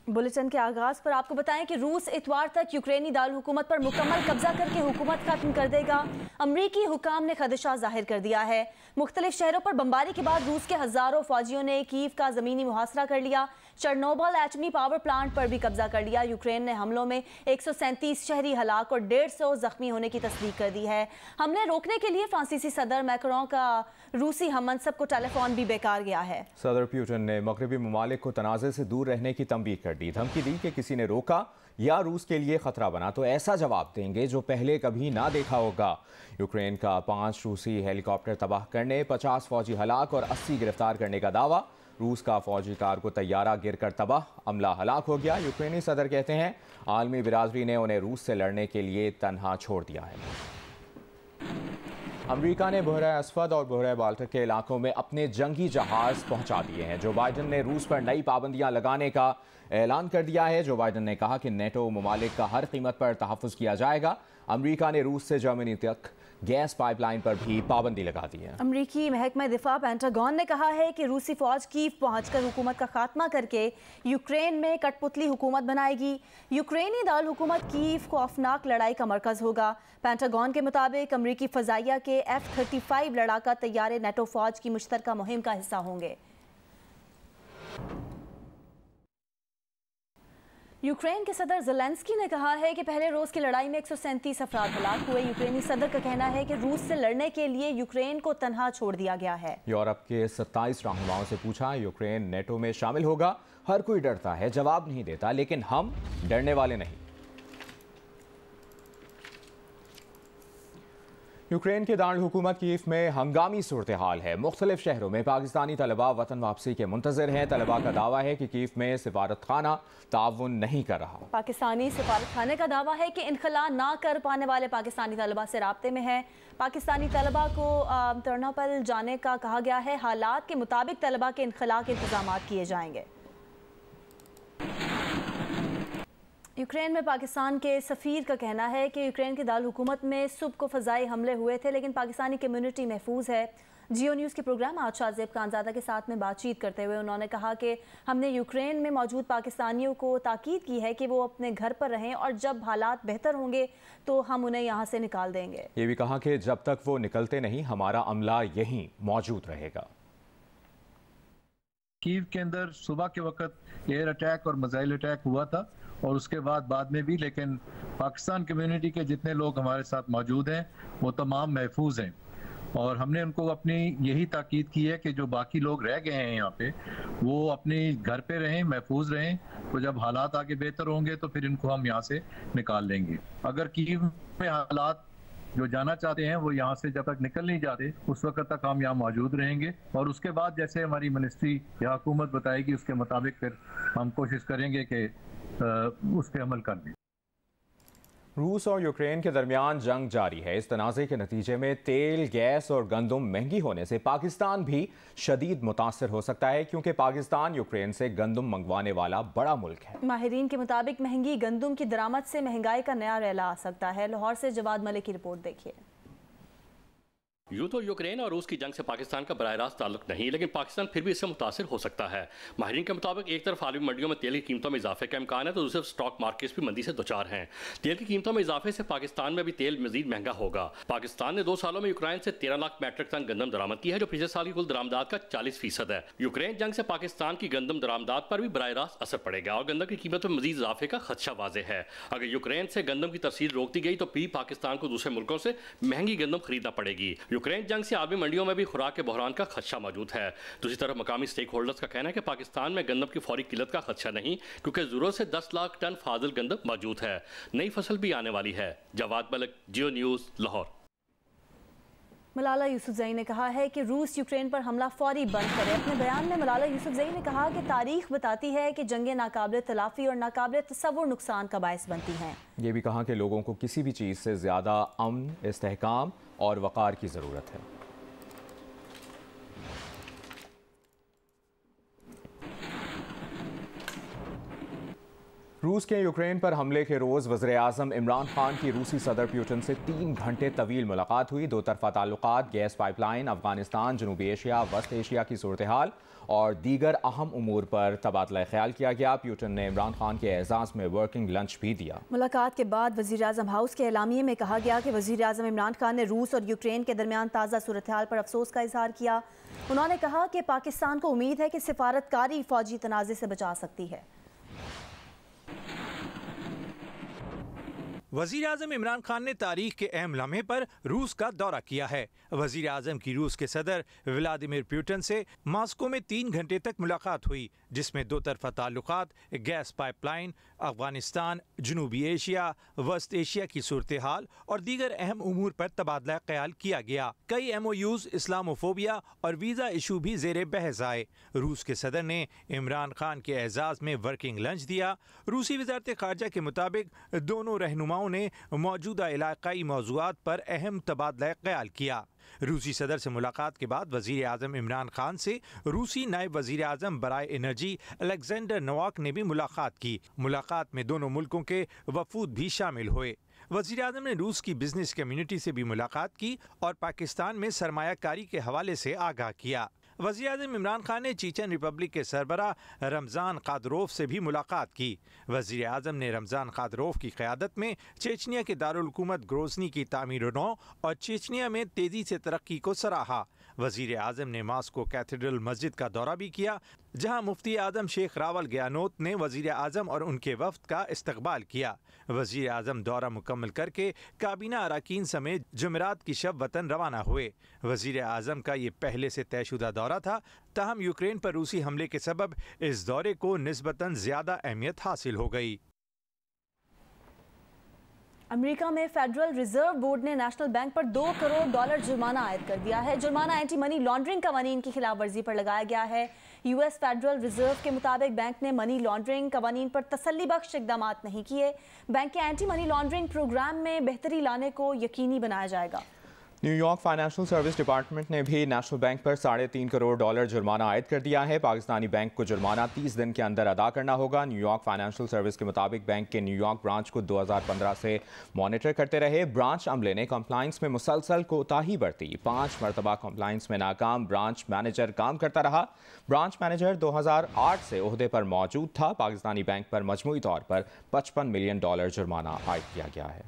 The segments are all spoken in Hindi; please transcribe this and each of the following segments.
बुलेटिन के आगाज पर आपको बताएं कि रूस इतवार तक यूक्रेनी दारुल हुकूमत पर मुकम्मल कब्जा करके हुकूमत खत्म कर देगा। अमरीकी हुकाम ने खदशा जाहिर कर दिया है। मुख्तलिफ शहरों पर बमबारी के बाद रूस के हजारों फौजियों ने कीव का जमीनी मुहासरा कर लिया। चरनोबल एटमी पावर प्लांट पर भी कब्जा कर लिया। यूक्रेन ने हमलों में 137 शहरी हलाक और 150 जख्मी होने की तस्दीक कर दी है। हमले रोकने के लिए फ्रांसीसी सदर मैक्रों का रूसी हममनसब को टेलीफोन भी बेकार गया है। सदर पुतिन ने मगरबी ममालिक को तनाज़े से दूर रहने की तंबीह कर दी। धमकी दी कि किसी ने रोका या रूस के लिए खतरा बना तो ऐसा जवाब देंगे जो पहले कभी ना देखा होगा। यूक्रेन का 5 रूसी हेलीकॉप्टर तबाह करने, 50 फौजी हलाक और 80 गिरफ्तार करने का दावा। रूस का फौजी कार को तैयारा गिरकर तबाह, अमला हलाक हो गया। यूक्रेनी सदर कहते हैं आलमी बिरादरी ने उन्हें रूस से लड़ने के लिए तन्हा छोड़ दिया है। अमेरिका ने बहरा अस्वद और बहरा बाल्टिक के इलाकों में अपने जंगी जहाज पहुंचा दिए हैं। जो बाइडन ने रूस पर नई पाबंदियां लगाने का ऐलान कर दिया है। जो बाइडन ने कहा कि नेटो ममालिक का हर कीमत पर तहफ़्फ़ुज़ किया जाएगा। अमेरिका ने रूस से जर्मनी तक गैस पाइपलाइन पर भी पाबंदी लगा दी है। अमरीकी महकमा दिफा पेंटागन ने कहा है कि रूसी फौज कीव पहुंचकर हुकूमत का खात्मा करके यूक्रेन में कठपुतली हुकूमत बनाएगी। यूक्रेनी दारुल हुकूमत कीव को खौफनाक लड़ाई का मरकज होगा। पेंटागन के मुताबिक अमरीकी फ़ज़ाइया के F-35 लड़ाका तैयारे नेटो फौज की मुश्तरका मुहिम का हिस्सा होंगे। यूक्रेन के सदर ज़ेलेंस्की ने कहा है कि पहले रोज़ की लड़ाई में 137 अफराद हलाक हुए। यूक्रेनी सदर का कहना है कि रूस से लड़ने के लिए यूक्रेन को तन्हा छोड़ दिया गया है। यूरोप के 27 रहनुमाओं से पूछा, यूक्रेन नेटो में शामिल होगा। हर कोई डरता है, जवाब नहीं देता, लेकिन हम डरने वाले नहीं। यूक्रेन के दारुल हुकूमत कीव में हंगामी सूरत हाल है। मुख्तलिफ शहरों में पाकिस्तानी तलबा वतन वापसी के मुंतज़िर हैं। तलबा का दावा है कि कीव में सिफारत खाना ताउन नहीं कर रहा। पाकिस्तानी सिफारत खाने का दावा है कि इनखला ना कर पाने वाले पाकिस्तानी तलबा से राब्ते में है। पाकिस्तानी तलबा को टर्नोपल जाने का कहा गया है। हालात के मुताबिक तलबा के इनखला के इंतजाम किए जाएंगे। यूक्रेन में पाकिस्तान के सफ़ीर का कहना है कि यूक्रेन के दारुल हुकूमत में सुबह को फ़ज़ाई हमले हुए थे, लेकिन पाकिस्तानी कम्युनिटी महफूज है। जियो न्यूज़ के प्रोग्राम आज शाहज़ेब खानज़ादा के साथ में बातचीत करते हुए उन्होंने कहा कि हमने यूक्रेन में मौजूद पाकिस्तानियों को ताकीद की है कि वो अपने घर पर रहें और जब हालात बेहतर होंगे तो हम उन्हें यहाँ से निकाल देंगे। ये भी कहा कि जब तक वो निकलते नहीं, हमारा अमला यहीं मौजूद रहेगा। कीव के अंदर सुबह के वक्त एयर अटैक और मिसाइल अटैक हुआ था और उसके बाद में भी, लेकिन पाकिस्तान कम्युनिटी के जितने लोग हमारे साथ मौजूद हैं वो तमाम महफूज हैं और हमने उनको अपनी यही ताकीद की है कि जो बाकी लोग रह गए हैं यहाँ पे वो अपने घर पे रहें, महफूज रहें। तो जब हालात आगे बेहतर होंगे तो फिर इनको हम यहाँ से निकाल लेंगे। अगर कीव में हालात जो जाना चाहते हैं वो यहाँ से जब तक निकल नहीं जाते उस वक्त तक हम यहाँ मौजूद रहेंगे और उसके बाद जैसे हमारी मिनिस्ट्री या हुकूमत बताएगी उसके मुताबिक फिर हम कोशिश करेंगे कि उस पर अमल कर दें। रूस और यूक्रेन के दरमियान जंग जारी है। इस तनाज़े के नतीजे में तेल, गैस और गंदम महंगी होने से पाकिस्तान भी शदीद मुतासर हो सकता है, क्योंकि पाकिस्तान यूक्रेन से गंदम मंगवाने वाला बड़ा मुल्क है। माहिरीन के मुताबिक महंगी गंदम की दरामद से महंगाई का नया रैला आ सकता है। लाहौर से जवाद मलिक की रिपोर्ट देखिए। यूं तो यूक्रेन और रूस की जंग से पाकिस्तान का बराह रास्त ताल्लुक नहीं, लेकिन पाकिस्तान फिर भी इससे मुतासर हो सकता है। माहिरीन के मुताबिक एक तरफ आलमी मंडियों में तेल की कीमतों में इजाफे का इम्कान है तो दूसरी तरफ स्टॉक मार्केट्स भी मंदी से दोचार हैं। तेल की कीमतों में इजाफे से पाकिस्तान में भी तेल मजीद महंगा होगा। पाकिस्तान ने 2 सालों में यूक्रेन से 13 लाख मैट्रिक टन गंदम दरामद की है, जो पिछले साल की कुल दरामदात का 40% है। यूक्रेन जंग से पाकिस्तान की गंदम दरामदात पर भी बराह रास्त असर पड़ेगा और गंदम की कीमत में मजीद इजाफे का खदशा वाज़ेह है। अगर यूक्रेन से गंदम की तरसील रोक दी गई तो भी पाकिस्तान को दूसरे मुल्कों से महंगी गंदम खरीदना पड़ेगी। यूक्रेन जंग से आलमी मंडियों में भी खुराक के बहरान का खदशा मौजूद है। दूसरी तरफ मकामी स्टेक होल्डर्स का कहना है कि पाकिस्तान में गंदम की फौरी किल्लत का खदशा नहीं, क्योंकि जरूरत से 10 लाख टन फाजिल गंदम मौजूद है। नई फसल भी आने वाली है। जवाद मलिक, जियो न्यूज़, लाहौर। मलाला यूसुफजई ने कहा है कि रूस यूक्रेन पर हमला फौरी बंद करे। अपने बयान में मलाला यूसुफजई ने कहा कि तारीख बताती है कि जंगें नाकाबिल तलाफी और नाकाबिल तसव्वुर नुकसान का बायस बनती हैं। ये भी कहा कि लोगों को किसी भी चीज़ से ज़्यादा अमन, इस्तेहकाम और वक़ार की ज़रूरत है। रूस के यूक्रेन पर हमले के रोज़ वज़ीर-ए-आज़म इमरान खान की रूसी सदर प्यूटन से 3 घंटे तवील मुलाकात हुई। दो तरफ़ा ताल्लुकात, गैस पाइपलाइन, अफगानिस्तान, जनूबी एशिया, वस्त एशिया की सूरत हाल और दीगर अहम उमूर पर तबादला ख्याल किया गया। प्यूटन ने इमरान खान के एजाज़ में वर्किंग लंच भी दिया। मुलाकात के बाद वज़ीर-ए-आज़म हाउस के एलामिये में कहा गया कि वज़ीर-ए-आज़म इमरान खान ने रूस और यूक्रेन के दरमियान ताज़ा सूरत हाल पर अफसोस का इजहार किया। उन्होंने कहा कि पाकिस्तान को उम्मीद है कि सिफारतकारी फ़ौजी तनाज़े से बचा सकती है। वज़ीर आज़म इमरान खान ने तारीख के अहम लम्हे पर रूस का दौरा किया है। वज़ीर आज़म की रूस के सदर व्लादिमीर पुतिन से मॉस्को में 3 घंटे तक मुलाकात हुई, जिसमें दो तरफ़ा ताल्लुकात, गैस पाइपलाइन, अफगानिस्तान, जनूबी एशिया, वस्त एशिया की सूरत हाल और दीगर अहम उमूर पर तबादला ख्याल किया गया। कई MOUs, इस्लामोफोबिया और वीज़ा इशू भी ज़ेरे बहस आए। रूस के सदर ने इमरान खान के एजाज़ में वर्किंग लंच दिया। रूसी वज़ारत ख़ारजा के मुताबिक दोनों रहनुमाओं ने मौजूदा इलाकाई मौज़ूआत पर अहम तबादला ख्याल किया। रूसी सदर से मुलाकात के बाद वज़ीर आज़म इमरान खान से रूसी नायब वज़ीर आज़म बराए एनर्जी अलेक्जेंडर नोवाक ने भी मुलाकात की। मुलाकात में दोनों मुल्कों के वफूद भी शामिल हुए। वज़ीर आज़म ने रूस की बिजनेस कम्युनिटी से भी मुलाकात की और पाकिस्तान में सरमायाकारी के हवाले से आगाह किया। वज़ीर आज़म इमरान खान ने चीचन रिपब्लिक के सरबरा रमज़ान कादरोफ से भी मुलाकात की। वज़ीर आज़म ने रमज़ान कादरोफ की क़यादत में चेचनिया के दारुल हुकूमत ग्रोज़नी की तामीर नौ और चेचनिया में तेज़ी से तरक्की को सराहा। वज़ीर आज़म ने मॉस्को कैथेड्रल मस्जिद का दौरा भी किया, जहाँ मुफ्ती आज़म शेख रावल गयानोत ने वज़ीर आज़म और उनके वफ़द का इस्तकबाल किया। वज़ीर आज़म दौरा मुकम्मल करके काबीना अरकान समेत जुमेरात की शब वतन रवाना हुए। वज़ीर आज़म का ये पहले से तयशुदा दौरा था, ताहम यूक्रेन पर रूसी हमले के सबब इस दौरे को निस्बतन ज़्यादा अहमियत हासिल हो गई। अमेरिका में फेडरल रिजर्व बोर्ड ने नेशनल बैंक पर $2 करोड़ जुर्माना आयद कर दिया है। जुर्माना एंटी मनी लॉन्ड्रिंग कवानीन की खिलाफ वर्जी पर लगाया गया है। US फेडरल रिजर्व के मुताबिक बैंक ने मनी लॉन्ड्रिंग कवानीन पर तसल्ली बख्श इकदाम नहीं किए। बैंक के एंटी मनी लॉन्ड्रिंग प्रोग्राम में बेहतरी लाने को यकीनी बनाया जाएगा। न्यूयॉर्क फाइनेंशियल सर्विस डिपार्टमेंट ने भी नेशनल बैंक पर $3.5 करोड़ जुर्माना आयद कर दिया है। पाकिस्तानी बैंक को जुर्माना 30 दिन के अंदर अदा करना होगा। न्यूयॉर्क फाइनेंशियल सर्विस के मुताबिक बैंक के न्यूयॉर्क ब्रांच को 2015 से मॉनिटर करते रहे। ब्रांच अमले ने कंप्लाइंस में मुसलसल कोताही बरती। 5 मरतबा कंप्लाइंस में नाकाम ब्रांच मैनेजर काम करता रहा। ब्रांच मैनेजर 2008 से ओहदे पर मौजूद था। पाकिस्तानी बैंक पर मजमूई तौर पर $55 मिलियन जुर्माना आयद किया गया है।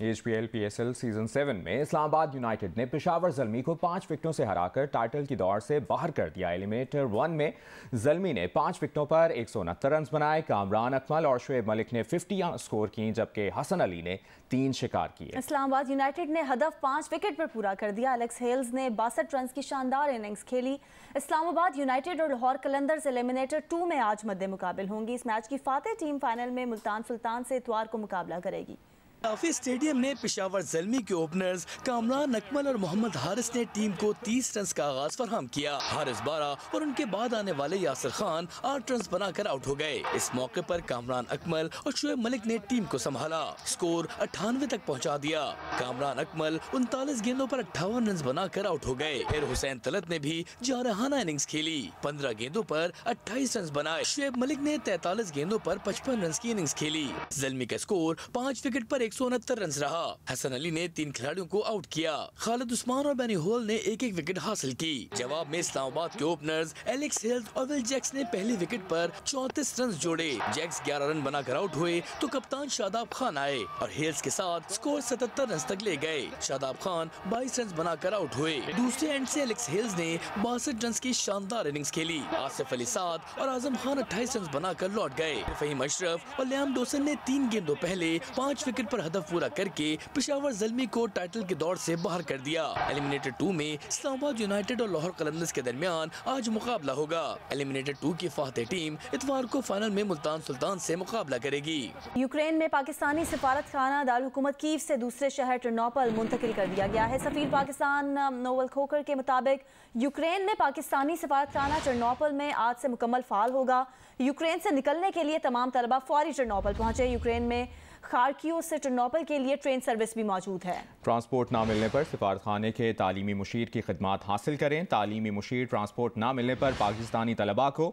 HPL PSL सीजन 7 में इस्लामाबाद यूनाइटेड ने पेशावर ज़ल्मी को 5 विकेटों से हराकर टाइटल की दौड़ से बाहर कर दिया। एलिमिनेटर 1 में ज़ल्मी ने 5 विकेटों पर 169 रन बनाए। कामरान अकमल और शुएब मलिक ने 50 स्कोर की, जबकि हसन अली ने 3 शिकार किए। इस्लामाबाद यूनाइटेड ने हदफ 5 विकेट पर पूरा कर दिया। एलेक्स हेल्स ने 62 रन की शानदार इनिंग्स खेली। इस्लामाबाद यूनाइटेड और लाहौर कलंदर्स एलिमिनेटर 2 में आज मद्दे मुकाबिल होंगी। इस मैच की फातेह टीम फाइनल में मुल्तान सुल्तान से इतवार को मुकाबला करेगी। काफी स्टेडियम में पेशावर ज़ल्मी के ओपनर्स कामरान अकमल और मोहम्मद हारिस ने टीम को 30 रन का आगाज फराहम किया। हारिस 12 और उनके बाद आने वाले यासिर खान 8 रन बनाकर आउट हो गए। इस मौके पर कामरान अकमल और शुएब मलिक ने टीम को संभाला, स्कोर 98 तक पहुंचा दिया। कामरान अकमल 39 गेंदों पर 58 रन बनाकर आउट हो गए। फिर हुसैन तलत ने भी जारहाना इनिंग्स खेली, 15 गेंदों पर 28 रन बनाए। शुएब मलिक ने 43 गेंदों पर 55 रन की इनिंग्स खेली। ज़ल्मी का स्कोर 5 विकेट पर 169 रन रहा। हसन अली ने 3 खिलाड़ियों को आउट किया। खालिद उस्मान और बेनी होल ने 1-1 विकेट हासिल की। जवाब में इस्लामाबाद के ओपनर्स एलेक्स हेल्स और विल जैक्स ने पहले विकेट पर 34 रन जोड़े। जैक्स 11 रन बनाकर आउट हुए तो कप्तान शादाब खान आए और हेल्स के साथ स्कोर 77 रन तक ले गए। शादाब खान 22 रन बनाकर आउट हुए। दूसरे एंड से एलेक्स हेल्स ने 62 रन की शानदार इनिंग्स खेली। आसिफ अली 7 और आजम खान 28 रन बनाकर लौट गए। फहीम अशरफ और लियाम डोसन ने 3 गेंदों पहले 5 विकेट पर हदफ पूरा करके पेशावर ज़ल्मी को टाइटल की दौड़ से बाहर कर दिया। एलिमिनेटर 2 में इस्लामाबाद यूनाइटेड और लाहौर कलंदर्स के दरमियान आज मुकाबला होगा। एलिमिनेटर 2 की फातेह टीम इतवार को फाइनल में मुल्तान सुल्तान से मुकाबला करेगी। यूक्रेन में पाकिस्तानी सिफारत खाना दारुल हुकूमत कीव से दूसरे शहर टर्नोपल मुंतकिल कर दिया गया है। सफीर पाकिस्तान नोवल खोकर के मुताबिक यूक्रेन में पाकिस्तानी सिफारत खाना टर्नोपल में आज से मुकम्मल फाल होगा। यूक्रेन से निकलने के लिए तमाम तलबा फौरी टर्नोपल पहुंचे। यूक्रेन में खार्किव से टर्नोपल के लिए ट्रेन सर्विस भी मौजूद है। ट्रांसपोर्ट ना मिलने पर सिफारतखाने के तालीमी मुशीर की खिदमात हासिल करें। तालीमी मुशीर ट्रांसपोर्ट ना मिलने पर पाकिस्तानी तलबा को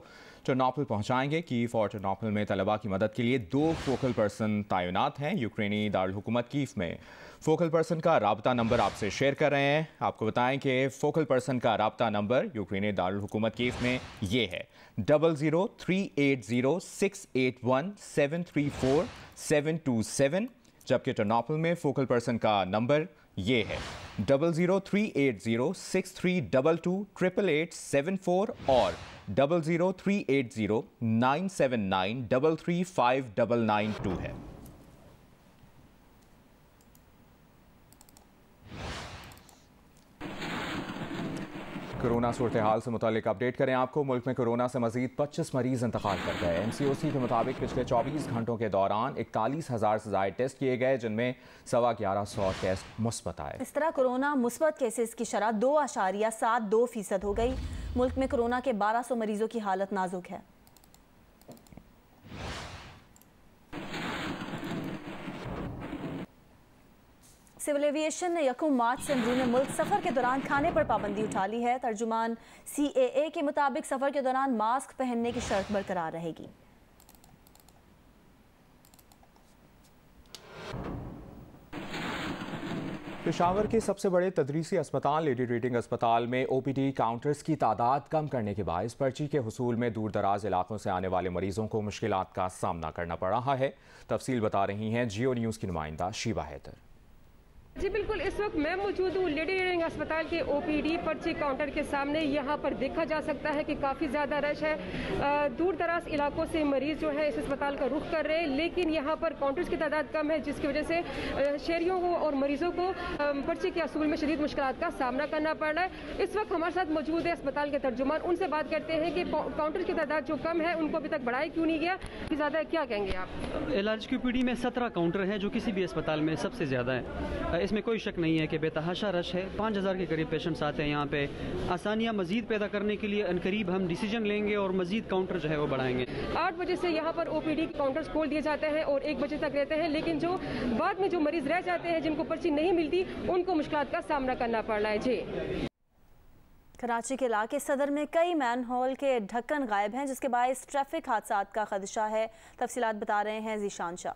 टर्नोपिल पहुंचाएंगे। कीव और टर्नोपिल में तलबा की मदद के लिए 2 फोकल पर्सन तैनात हैं। यूक्रेनी दारुल हुकूमत कीव में फोकल पर्सन का राब्ता नंबर आपसे शेयर कर रहे हैं। आपको बताएं कि फोकल पर्सन का राब्ता नंबर यूक्रेनी दारुल हुकूमत कीव में ये है 00380681734727, जबकि टर्नोपिल में फोकल पर्सन का नंबर ये है 00380632288874 और 00380979335992 है। कोरोना सूरत हाल से मुतालिक अपडेट करें आपको। मुल्क में कोरोना से मजीद 25 मरीज इंतकाल कर गए। MCOC के मुताबिक पिछले 24 घंटों के दौरान 41,000 से ज़ायद टेस्ट किए गए, जिनमें 1150 टेस्ट मुस्बत आए। इस तरह कोरोना मुस्बत केसेस की शरह 2.72% हो गई। मुल्क में कोरोना के 1200 मरीजों की हालत नाजुक है। सिविल एविएशन ने 1 मार्च से अंदरूनी मुल्क सफ़र के दौरान खाने पर पाबंदी उठा ली है। तर्जुमान CAA के मुताबिक सफ़र के दौरान मास्क पहनने की शर्त बरकरार रहेगी। पेशावर के सबसे बड़े तदरीसी अस्पताल लेडी रेटिंग अस्पताल में OPD काउंटर्स की तादाद कम करने के बायस पर्ची के हुसूल में दूर दराज इलाकों से आने वाले मरीजों को मुश्किलात का सामना करना पड़ रहा है। तफसील बता रही हैं जियो न्यूज़ की नुमाइंदा शीबा हैदर। जी बिल्कुल, इस वक्त मैं मौजूद हूँ लेडी रेटिंग अस्पताल के OPD पर्ची काउंटर के सामने। यहाँ पर देखा जा सकता है कि काफ़ी ज़्यादा रश है। दूर दराज इलाकों से मरीज जो है इस अस्पताल का रुख कर रहे हैं, लेकिन यहाँ पर काउंटर्स की तादाद कम है, जिसकी वजह से शहरियों को और मरीजों को पर्ची के असूल में शदीद मुश्किलात का सामना करना पड़ रहा है। इस वक्त हमारे साथ मौजूद है अस्पताल के तर्जुमान, उनसे बात करते हैं कि काउंटर की तादाद जो कम है उनको अभी तक बढ़ाया क्यों नहीं गया, ज़्यादा क्या कहेंगे आप? LRG OPD में 17 काउंटर हैं, जो किसी भी अस्पताल में सबसे ज़्यादा है। इसमें कोई शक नहीं है कि बेतहाशा रश है। 5000 के करीब पेशेंट्स आते हैं यहाँ पे। आसानियाँ मजीद पैदा करने के लिए अनकरीब हम डिसीजन लेंगे और मजीद काउंटर जो है वो बढ़ाएंगे। 8 बजे से यहाँ पर OPD काउंटर्स खोल दिए जाते हैं और 1 बजे तक रहते हैं, लेकिन जो बाद में जो मरीज रह जाते हैं, जिनको पर्ची नहीं मिलती, उनको मुश्किलात का सामना करना पड़ रहा है। जी, कराची के इलाके सदर में कई मैनहोल के ढक्कन गायब हैं, जिसके बायस ट्रैफिक हादसात का खदशा है। तफसीलात बता रहे हैं जीशान शाह।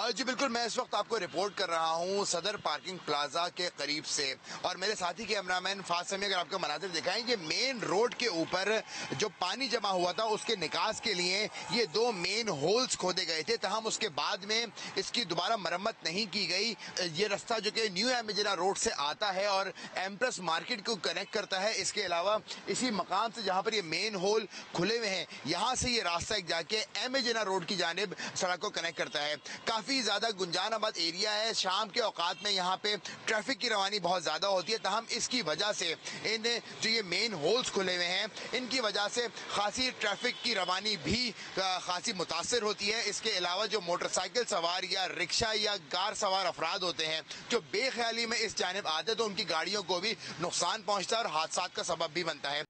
जी बिल्कुल, मैं इस वक्त आपको रिपोर्ट कर रहा हूँ सदर पार्किंग प्लाजा के करीब से, और मेरे साथी कैमरामैन फाज समी अगर आपको मनाजिर दिखाएंगे, मेन रोड के ऊपर जो पानी जमा हुआ था उसके निकास के लिए ये 2 मेन होल्स खोदे गए थे, तहम उसके बाद में इसकी दोबारा मरम्मत नहीं की गई। ये रास्ता जो कि न्यू एमेजिना रोड से आता है और एम्प्रेस मार्केट को कनेक्ट करता है। इसके अलावा इसी मकाम से जहाँ पर ये मेन होल खुले हुए हैं, यहाँ से ये रास्ता एक जाके एमेजिना रोड की जानिब सड़क को कनेक्ट करता है। काफी ज्यादा गुंजानाबाद एरिया है। शाम के औकात में यहाँ पे ट्रैफिक की रवानी बहुत ज्यादा होती है, तहम इसकी वजह से इन जो ये मेन होल्स खुले हुए हैं, इनकी वजह से खासी ट्रैफिक की रवानी भी खासी मुतासर होती है। इसके अलावा जो मोटरसाइकिल सवार या रिक्शा या कार सवार अफराद होते हैं जो बेख्याली में इस जानिब आते हैं, तो उनकी गाड़ियों को भी नुकसान पहुंचता है और हादसात का सबब भी बनता है।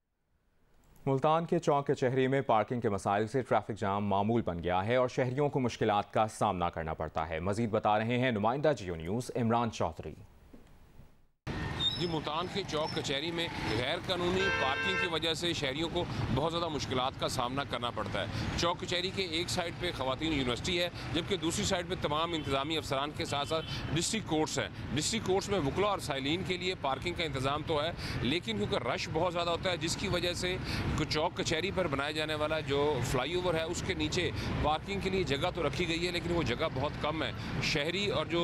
मुल्तान के चौक कचहरी में पार्किंग के मसाइल से ट्रैफिक जाम मामूल बन गया है और शहरियों को मुश्किलात का सामना करना पड़ता है। मजीद बता रहे हैं नुमाइंदा जियो न्यूज़ इमरान चौधरी। जी, मुल्तान के चौक कचहरी में गैर कानूनी पार्किंग की वजह से शहरियों को बहुत ज़्यादा मुश्किलात का सामना करना पड़ता है। चौक कचहरी के एक साइड पे ख़वातीन यूनिवर्सिटी है, जबकि दूसरी साइड पे तमाम इंतज़ामी अफसरान के साथ साथ डिस्ट्रिक्ट कोर्ट्स हैं। डिस्ट्रिक्ट कोर्ट्स में वकला और साइलिन के लिए पार्किंग का इंतज़ाम तो है, लेकिन क्योंकि रश बहुत ज़्यादा होता है, जिसकी वजह से चौक कचहरी पर बनाया जाने वाला जो फ्लाई ओवर है उसके नीचे पार्किंग के लिए जगह तो रखी गई है, लेकिन वो जगह बहुत कम है। शहरी और जो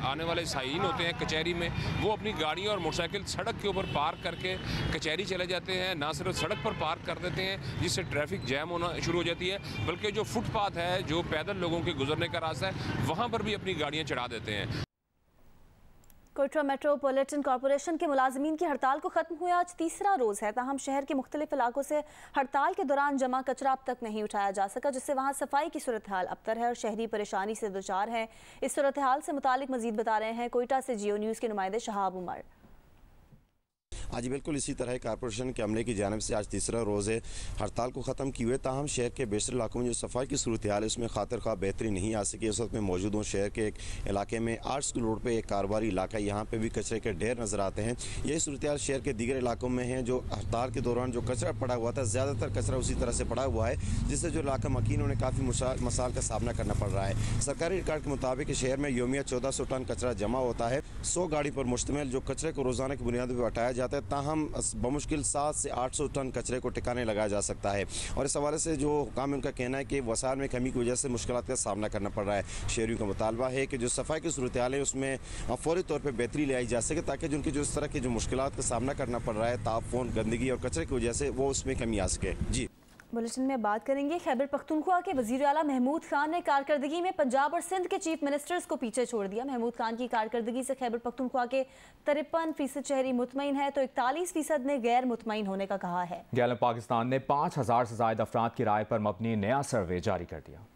आने वाले साइलिन होते हैं कचहरी में, वो अपनी गाड़ियों और मोटरसाइकिल सड़क के ऊपर पार्क करके कचहरी चले जाते हैं। ना सिर्फ सड़क पर पार्क कर देते हैं जिससे ट्रैफिक जैम होना शुरू हो जाती है, बल्कि जो फुटपाथ है, जो पैदल लोगों के गुजरने का रास्ता है, वहाँ पर भी अपनी गाड़ियाँ चढ़ा देते हैं। कोयटा मेट्रोपॉलिटन कॉरपोरेशन के मुलाजमीन की हड़ताल को खत्म हुआ आज तीसरा रोज़ है, ताहम शहर के मुख्तलिफ इलाकों से हड़ताल के दौरान जमा कचरा अब तक नहीं उठाया जा सका, जिससे वहाँ सफाई की सूरत हाल अबतर है और शहरी परेशानी से दुचार है। इस सूरत हाल से मुतालिक मजीद बता रहे हैं कोयटा से जियो न्यूज़ के नुमाइंदे शहाब उमर। आज बिल्कुल इसी तरह कारपोरेशन के अमले की जानिब से आज तीसरा रोज़ है हड़ताल को ख़त्म किए हुए, ताहम शहर के बेशतर इलाकों में जो सफाई की सूरत हाल है उसमें खातिर खा बेहतरी नहीं आ सकी। इस वक्त मैं मौजूद हूँ शहर के एक इलाके में, आर्ट स्कूल रोड पर एक कारोबारी इलाका, यहाँ पर भी कचरे के ढेर नज़र आते हैं। यही सूरत हाल शहर के दीगर इलाकों में है। जो हड़ताल के दौरान जो कचरा पड़ा हुआ था, ज़्यादातर कचरा उसी तरह से पड़ा हुआ है, जिससे जो इलाका मकीन उन्हें काफ़ी मसाइल का सामना करना पड़ रहा है। सरकारी रिकॉर्ड के मुताबिक शहर में योमिया 1400 टन कचरा जमा होता है। 100 गाड़ी पर मुश्तमिल जो कचरे को रोज़ाना की बुनियाद पर हटाया जाता है, ताहम बमुश्किल 700 से 800 टन कचरे को टिकाने लगाया जा सकता है। और इस हवाले से जो हुकाम है उनका कहना है कि वसाइल में कमी की वजह से मुश्किलात का सामना करना पड़ रहा है। शहरियों का मुतालबा है कि जो सफाई की सूरत हाल है उसमें फौरी तौर पर बेहतरी ले आई जा सके, ताकि जिनकी जो इस तरह की जो मुश्किलात का सामना करना पड़ रहा है ताफून, गंदगी और कचरे की वजह से, वो उसमें कमी आ सके। जी, बुलेटिन में बात करेंगे खैबर पख्तूनख्वा के वज़ीर आला महमूद खान ने कारकर्दगी में पंजाब और सिंध के चीफ मिनिस्टर्स को पीछे छोड़ दिया। महमूद खान की कारकर्दगी से खैबर पख्तूनख्वा के 53% शहरी मुतमईन है तो 41% ने गैर मुतमईन होने का कहा है। गैलप पाकिस्तान ने 5000 से ज्यादा अफराद की राय पर मबनी नया सर्वे जारी कर दिया।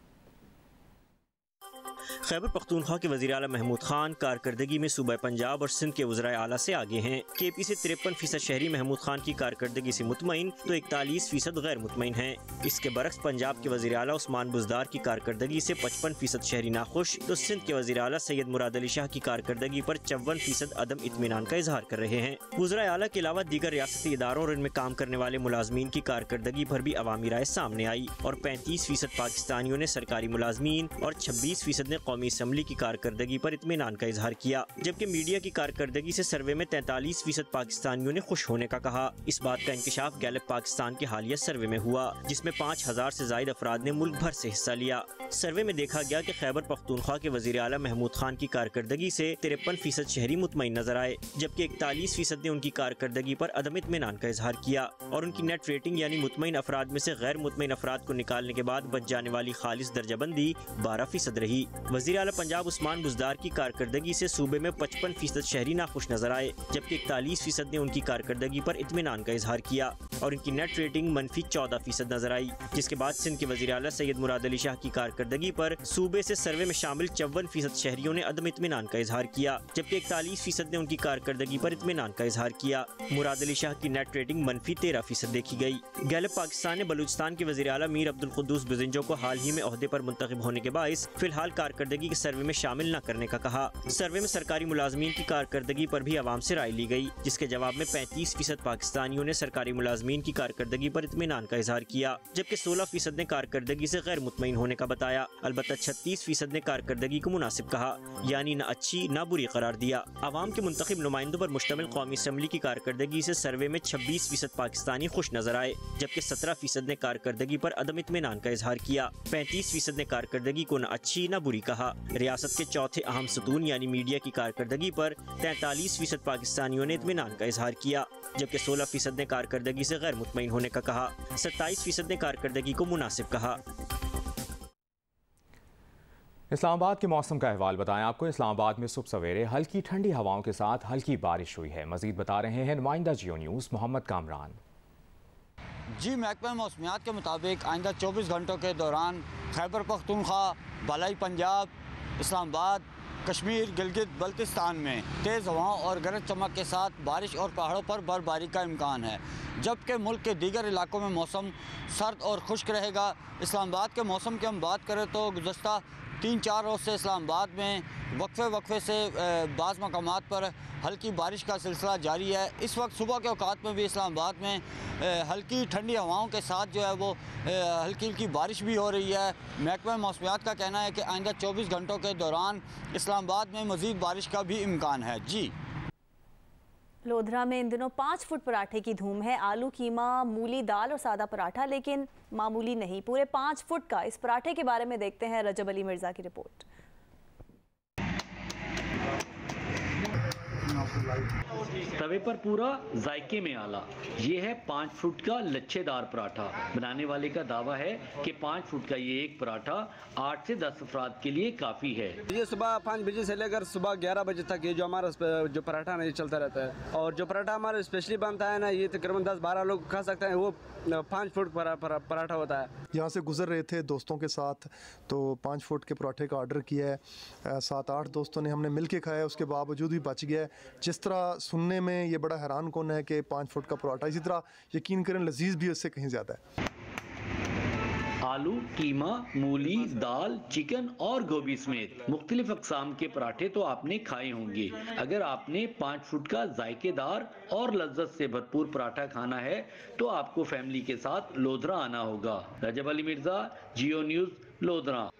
खैबर पख्तूनख्वा के वज़ीर आला महमूद खान कारकर्दगी में सूबा पंजाब और सिंध के वज़राए आला से आगे हैं। KP से 53% शहरी महमूद खान की कारकर्दगी से मुतमईन तो 41% गैर मुतमईन हैं। इसके बरक्स पंजाब के वज़ीर आला उस्मान बुज़दार की कारकर्दगी से 55% शहरी नाखुश तो सिंध के वज़ीर आला सैयद मुराद अली शाह की कारकर्दगी पर 54% अदम इत्मीनान का इजहार कर रहे हैं। वज़राए आला के अलावा दीगर रियासती इदारों और इनमें काम करने वाले मुलाजमीन की कारकर्दगी पर भी अवामी राय सामने आई और 35% पाकिस्तानियों ने सरकारी मुलाजमीन और 26% ने कौमी असम्बली की कारकर्दगी पर इत्मीनान का इजहार किया। जबकि मीडिया की कारकर्दगी से सर्वे में 43% पाकिस्तानियों ने खुश होने का कहा। इस बात का इंकशाफ गैलप पाकिस्तान के हालिया सर्वे में हुआ, जिसमें 5000 से ज्यादा अफराद ने मुल्क भर से हिस्सा लिया। सर्वे में देखा गया कि खैबर पख्तूनख्वा के वज़ीर आला महमूद खान की कारकर्दगी से 53% शहरी मुतमईन नजर आए, जबकि 41% ने उनकी कारकर्दगी पर अदम इत्मीनान का इजहार किया और उनकी नेट रेटिंग यानी मुतमईन अफराद में से गैर मुतमईन अफराद को निकालने के बाद बच जाने वाली खालिस दर्जाबंदी 12% रही। वज़ीर आला पंजाब उस्मान बुज़दार की कारकर्दगी से सूबे में 55% शहरी नाखुश नजर आए, जबकि 41% ने उनकी कारकर्दगी पर इत्मीनान का इजहार किया और इनकी नेट रेटिंग -14% नजर आई। जिसके बाद सिंध के वज़ीर आला सैयद मुराद अली शाह की कारकर्दगी पर सूबे से सर्वे में शामिल 54% शहरियों ने अदम इत्मीनान का इजहार किया, जबकि 41% ने उनकी कारकर्दगी पर इत्मीनान का इजहार किया। मुराद अली शाह की नेट रेटिंग -13% देखी गई। गैलप पाकिस्तान ने बलूचिस्तान के वज़ीर आला मीर अब्दुल कुद्दूस बिजिंजो को हाल ही में ओहदे पर मुंतखब होने के बाइस फिलहाल कारकर्दगी के सर्वे में शामिल न करने का कहा। सर्वे में सरकारी मुलाजमीन की कारकर्दगी पर भी आवाम से राय ली गई, जिसके जवाब में 35% पाकिस्तानियों ने सरकारी मुलाजमीन की कारकर्दगी पर इत्मीनान का इजहार किया, जबकि 16% ने कारकर्दगी से गैर मुतमईन होने का बताया। अलबत्ता 36% ने कारकर्दगी को मुनासिब कहा, यानी न अच्छी न बुरी करार दिया। आवाम के मुंतखब नुमाइंदों पर मुश्तमिल कौमी असम्बली की कारकर्दगी से सर्वे में 26% पाकिस्तानी खुश नजर आए, जबकि 17% ने कारकर्दगी पर अदम इत्मीनान का इजहार किया। 35% ने कारकर्दगी को न अच्छी न बुरी कहा। रियासत के चौथे अहम सतून यानी मीडिया की कारकर्दगी पर 43% पाकिस्तानियों ने इत्मीनान का इजहार किया, जबकि 16% ने कारकर्दगी से गैर मुतमईन होने का कहा। 27% ने कारकर्दगी को मुनासिब कहा। इस्लामाबाद के मौसम का अहवाल बताएं आपको। इस्लामाबाद में सुबह सवेरे हल्की ठंडी हवाओं के साथ हल्की बारिश हुई है। मजीद बता रहे हैं नुमाइंदा जियो न्यूज़ मोहम्मद कामरान। जी, महकमा मौसमियात के मुताबिक आइंदा 24 घंटों के दौरान खैबर पख्तूनख्वा, बालाई पंजाब, इस्लामाबाद, कश्मीर, गिलगित बल्तिस्तान में तेज़ हवाओं और गरज चमक के साथ बारिश और पहाड़ों पर बर्फबारी का इम्कान है, जबकि मुल्क के दीगर इलाकों में मौसम सर्द और खुश्क रहेगा। इस्लामाबाद के मौसम की हम बात करें तो गुज़श्ता 3-4 रोज़ से इस्लामाबाद में वक्फे से बाज़ मकामात पर हल्की बारिश का सिलसिला जारी है। इस वक्त सुबह के औकात में भी इस्लामाबाद में हल्की ठंडी हवाओं के साथ जो है वो हल्की हल्की बारिश भी हो रही है। महकमा मौसमियात का कहना है कि आइंदा 24 घंटों के दौरान इस्लामाबाद में मज़ीद बारिश का भी इम्कान है। जी, लोधरा में इन दिनों 5 फुट पराठे की धूम है। आलू, कीमा, मूली, दाल और सादा पराठा, लेकिन मामूली नहीं, पूरे 5 फुट का। इस पराठे के बारे में देखते हैं रजब अली मिर्जा की रिपोर्ट। तवे पर पूरा जायके में आला, ये है 5 फुट का लच्छेदार पराठा। बनाने वाले का दावा है कि 5 फुट का ये एक पराठा 8 से 10 अफराद के लिए काफ़ी है। ये सुबह 5 बजे से लेकर सुबह 11 बजे तक ये जो हमारा जो पराठा ना ये चलता रहता है, और जो पराठा हमारा स्पेशली बनता है ना, ये तकरीबन 10-12 लोग खा सकते हैं। वो 5 फुट पराठा होता है। यहाँ से गुजर रहे थे दोस्तों के साथ, तो 5 फुट के पराठे का ऑर्डर किया है। 7-8 दोस्तों ने हमने मिल के खाया, उसके बावजूद भी बच गया। जिस तरह सुनने में ये बड़ा हैरान कौन है कि 5 फुट का पराठा, इसी तरह यकीन करें लजीज भी उससे कहीं ज़्यादा है। आलू, कीमा, मूली, दाल, चिकन और गोभी समेत मुख्तलिफ अक़साम के पराठे तो आपने खाए होंगे। अगर आपने 5 फुट का जायकेदार और लज्जत से भरपूर पराठा खाना है तो आपको फैमिली के साथ लोधरा आना होगा। रजब अली मिर्जा, जियो न्यूज़, लोधरा।